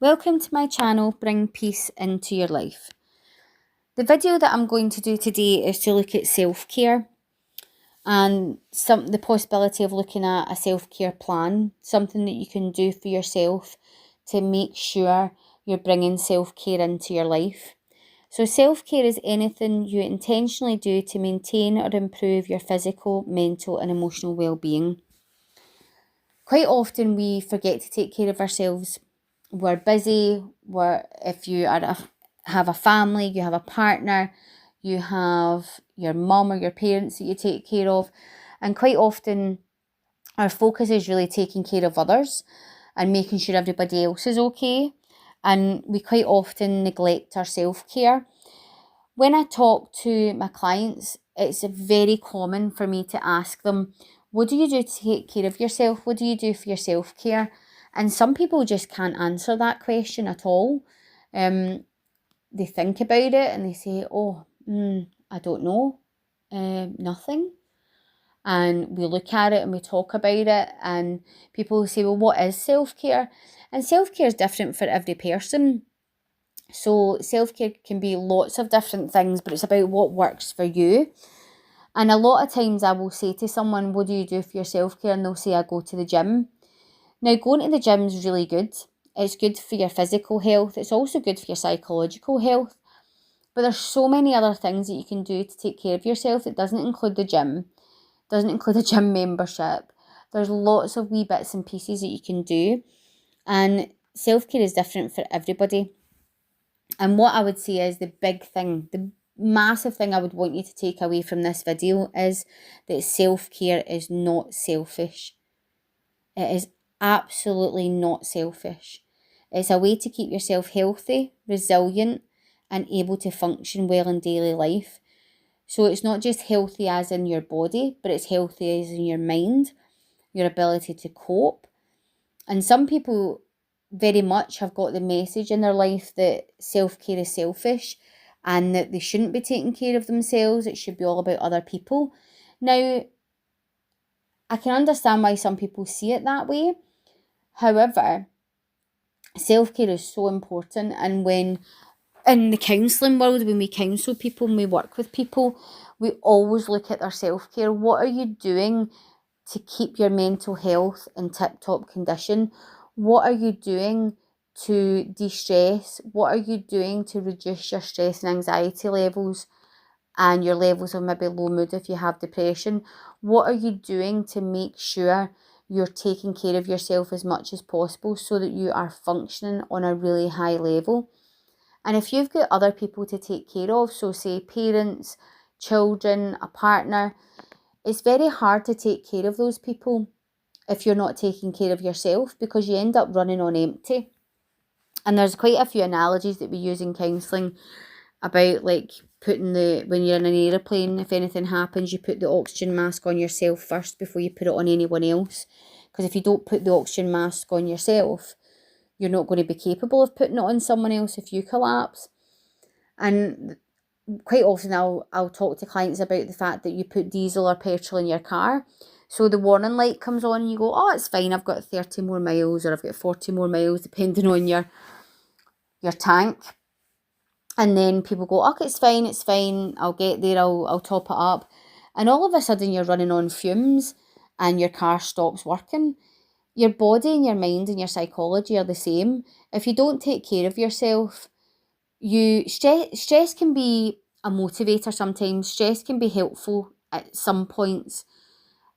Welcome to my channel, Bring Peace into Your Life. The video that I'm going to do today is to look at self-care and the possibility of looking at a self-care plan, something that you can do for yourself to make sure you're bringing self-care into your life. So self-care is anything you intentionally do to maintain or improve your physical, mental and emotional well-being. Quite often we forget to take care of ourselves. We're busy, if you have a family, you have a partner, you have your mum or your parents that you take care of, and quite often our focus is really taking care of others and making sure everybody else is okay, and we quite often neglect our self-care. When I talk to my clients, it's very common for me to ask them, what do you do to take care of yourself? What do you do for your self-care? And some people just can't answer that question at all. They think about it and they say, I don't know, nothing. And we look at it and we talk about it, and people say, well, what is self-care? And self-care is different for every person. So self-care can be lots of different things, but it's about what works for you. And a lot of times I will say to someone, what do you do for your self-care? And they'll say, I go to the gym. Now, going to the gym is really good. It's good for your physical health. It's also good for your psychological health. But there's so many other things that you can do to take care of yourself. It doesn't include the gym. It doesn't include a gym membership. There's lots of wee bits and pieces that you can do. And self-care is different for everybody. And what I would say is the big thing, the massive thing I would want you to take away from this video is that self-care is not selfish. It is absolutely not selfish. It's a way to keep yourself healthy, resilient, and able to function well in daily life. So it's not just healthy as in your body, but it's healthy as in your mind, your ability to cope. And some people very much have got the message in their life that self-care is selfish and that they shouldn't be taking care of themselves. It should be all about other people. Now, I can understand why some people see it that way. However, self-care is so important, and when in the counselling world, when we counsel people and we work with people, we always look at their self-care. What are you doing to keep your mental health in tip-top condition? What are you doing to de-stress? What are you doing to reduce your stress and anxiety levels and your levels of maybe low mood if you have depression? What are you doing to make sure you're taking care of yourself as much as possible so that you are functioning on a really high level? And if you've got other people to take care of, so say parents, children, a partner, it's very hard to take care of those people if you're not taking care of yourself, because you end up running on empty. And there's quite a few analogies that we use in counselling about, like, when you're in an aeroplane, if anything happens, you put the oxygen mask on yourself first before you put it on anyone else. Because if you don't put the oxygen mask on yourself, you're not going to be capable of putting it on someone else if you collapse. And quite often I'll talk to clients about the fact that you put diesel or petrol in your car. So the warning light comes on and you go, oh, it's fine, I've got 30 more miles or I've got 40 more miles, depending on your tank. And then people go, oh, it's fine, I'll get there, I'll top it up. And all of a sudden you're running on fumes and your car stops working. Your body and your mind and your psychology are the same. If you don't take care of yourself, stress can be a motivator sometimes. Stress can be helpful at some points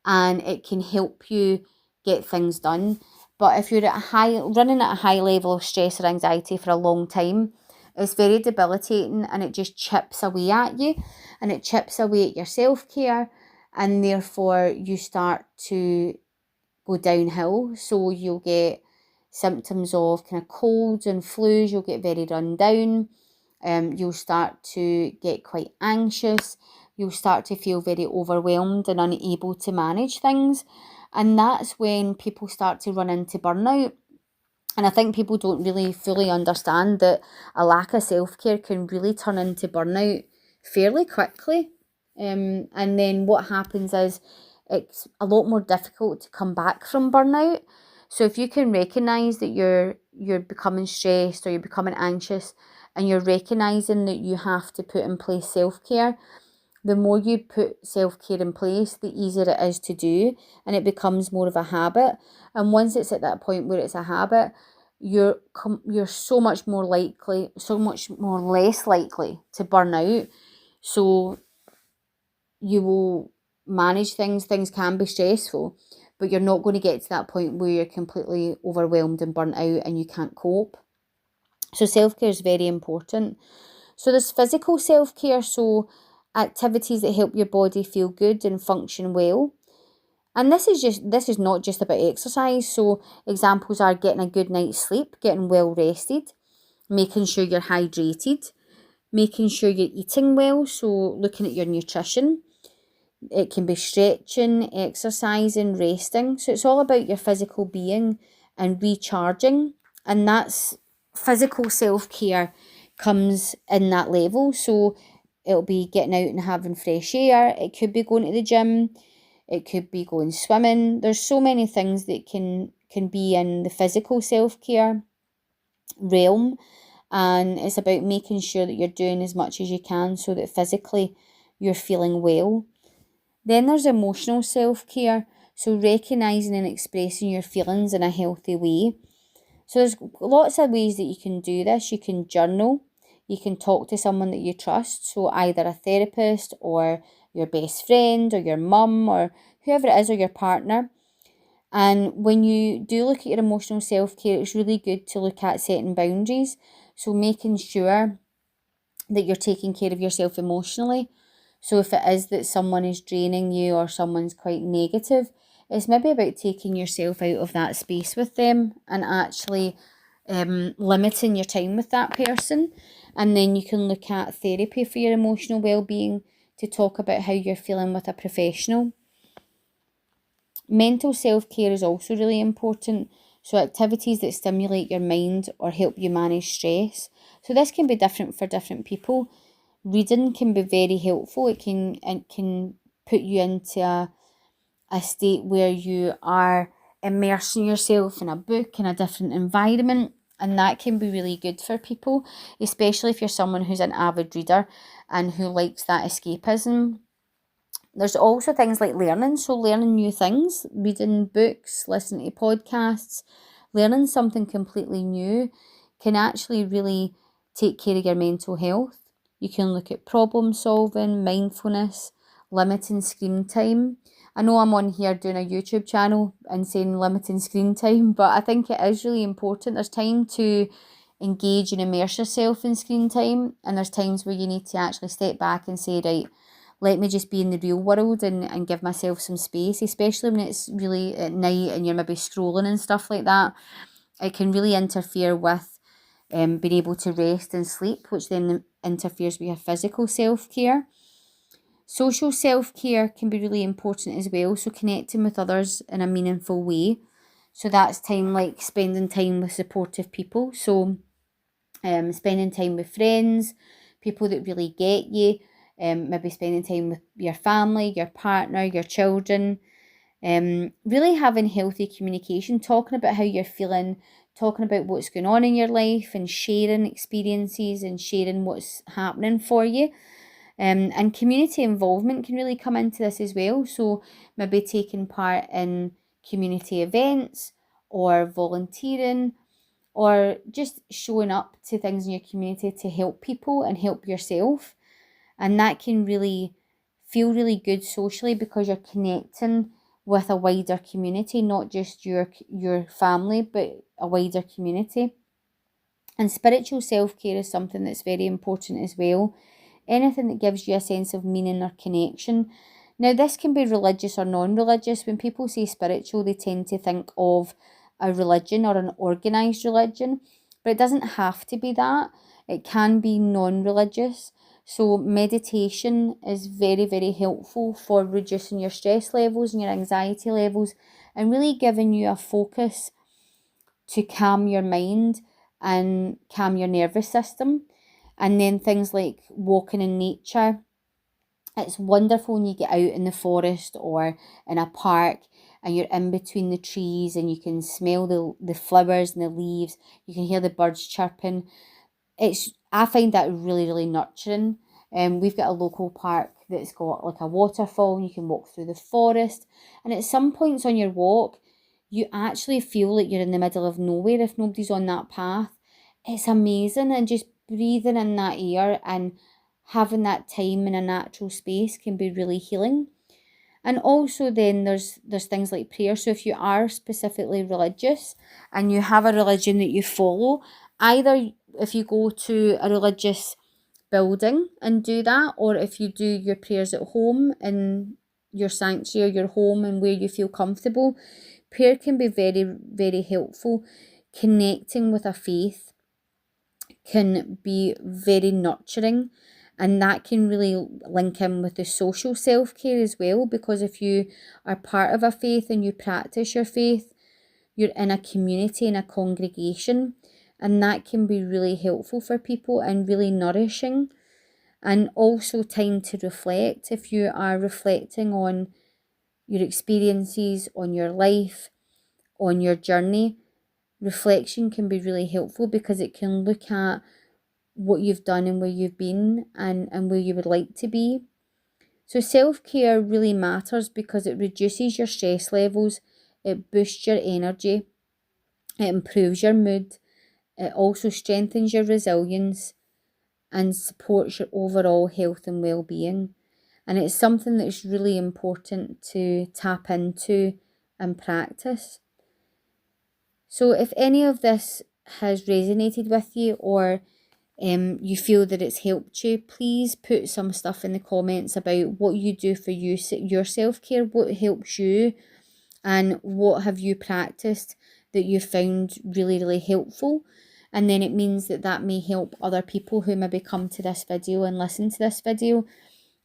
and it can help you get things done. But if you're running at a high level of stress or anxiety for a long time, it's very debilitating and it just chips away at you, and it chips away at your self-care, and therefore you start to go downhill. So you'll get symptoms of kind of colds and flus, you'll get very run down, you'll start to get quite anxious, you'll start to feel very overwhelmed and unable to manage things. And that's when people start to run into burnout. And I think people don't really fully understand that a lack of self-care can really turn into burnout fairly quickly. And then what happens is it's a lot more difficult to come back from burnout. So if you can recognise that you're you're becoming stressed or you're becoming anxious and you're recognising that you have to put in place self-care, the more you put self-care in place, the easier it is to do, and it becomes more of a habit. And once it's at that point where it's a habit, you're so much less likely to burn out. So you will manage things. Things can be stressful, but you're not going to get to that point where you're completely overwhelmed and burnt out and you can't cope. So self-care is very important. So there's physical self-care, so activities that help your body feel good and function well. And this is not just about exercise. So examples are getting a good night's sleep, getting well rested, making sure you're hydrated, making sure you're eating well, so looking at your nutrition. It can be stretching, exercising, resting. So it's all about your physical being and recharging. And that's physical self-care comes in that level. So it'll be getting out and having fresh air. It could be going to the gym. It could be going swimming. There's so many things that can be in the physical self-care realm. And it's about making sure that you're doing as much as you can so that physically you're feeling well. Then there's emotional self-care, so recognising and expressing your feelings in a healthy way. So there's lots of ways that you can do this. You can journal, you can talk to someone that you trust, so either a therapist or your best friend or your mum or whoever it is, or your partner. And when you do look at your emotional self-care, it's really good to look at setting boundaries. So making sure that you're taking care of yourself emotionally. So if it is that someone is draining you or someone's quite negative, it's maybe about taking yourself out of that space with them and actually limiting your time with that person. And then you can look at therapy for your emotional well-being to talk about how you're feeling with a professional. Mental self-care is also really important. So activities that stimulate your mind or help you manage stress. So this can be different for different people. Reading can be very helpful. It can put you into a state where you are immersing yourself in a book, in a different environment, and that can be really good for people, especially if you're someone who's an avid reader and who likes that escapism. There's also things like learning, so learning new things, reading books, listening to podcasts, learning something completely new can actually really take care of your mental health. You can look at problem solving, mindfulness, limiting screen time. I know I'm on here doing a YouTube channel and saying limiting screen time, but I think it is really important. There's time to engage and immerse yourself in screen time, and there's times where you need to actually step back and say, right, let me just be in the real world and give myself some space, especially when it's really at night and you're maybe scrolling and stuff like that. It can really interfere with being able to rest and sleep, which then interferes with your physical self-care. Social self-care can be really important as well, so connecting with others in a meaningful way. So that's time like spending time with supportive people, so spending time with friends, people that really get you, maybe spending time with your family, your partner, your children. Really having healthy communication, talking about how you're feeling, talking about what's going on in your life and sharing experiences and sharing what's happening for you. And community involvement can really come into this as well. So maybe taking part in community events or volunteering or just showing up to things in your community to help people and help yourself. And that can really feel really good socially because you're connecting with a wider community, not just your family, but a wider community. And spiritual self-care is something that's very important as well. Anything that gives you a sense of meaning or connection. Now, this can be religious or non-religious. When people say spiritual, they tend to think of a religion or an organised religion, but it doesn't have to be that. It can be non-religious. So meditation is very, very helpful for reducing your stress levels and your anxiety levels and really giving you a focus to calm your mind and calm your nervous system. And then things like walking in nature. It's wonderful when you get out in the forest or in a park and you're in between the trees and you can smell the flowers and the leaves. You can hear the birds chirping. I find that really, really nurturing. We've got a local park that's got like a waterfall and you can walk through the forest. And at some points on your walk, you actually feel like you're in the middle of nowhere if nobody's on that path. It's amazing, and just breathing in that air and having that time in a natural space can be really healing. And also then there's things like prayer. So if you are specifically religious and you have a religion that you follow, either if you go to a religious building and do that, or if you do your prayers at home in your sanctuary or your home and where you feel comfortable, prayer can be very, very helpful. Connecting with a faith can be very nurturing, and that can really link in with the social self-care as well, because if you are part of a faith and you practice your faith, you're in a community, in a congregation, and that can be really helpful for people and really nourishing. And also time to reflect. If you are reflecting on your experiences, on your life, on your journey, reflection can be really helpful because it can look at what you've done and where you've been and where you would like to be. So self-care really matters because it reduces your stress levels, it boosts your energy, it improves your mood, it also strengthens your resilience and supports your overall health and well-being. And it's something that's really important to tap into and practice. So if any of this has resonated with you, or you feel that it's helped you, please put some stuff in the comments about what you do for you, your self-care, what helps you, and what have you practiced that you found really, really helpful. And then it means that may help other people who maybe come to this video and listen to this video.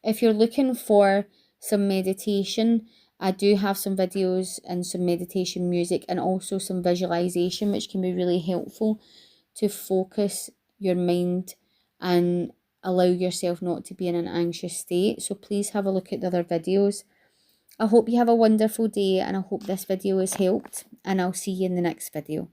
If you're looking for some meditation, I do have some videos and some meditation music and also some visualization, which can be really helpful to focus your mind and allow yourself not to be in an anxious state. So please have a look at the other videos. I hope you have a wonderful day, and I hope this video has helped, and I'll see you in the next video.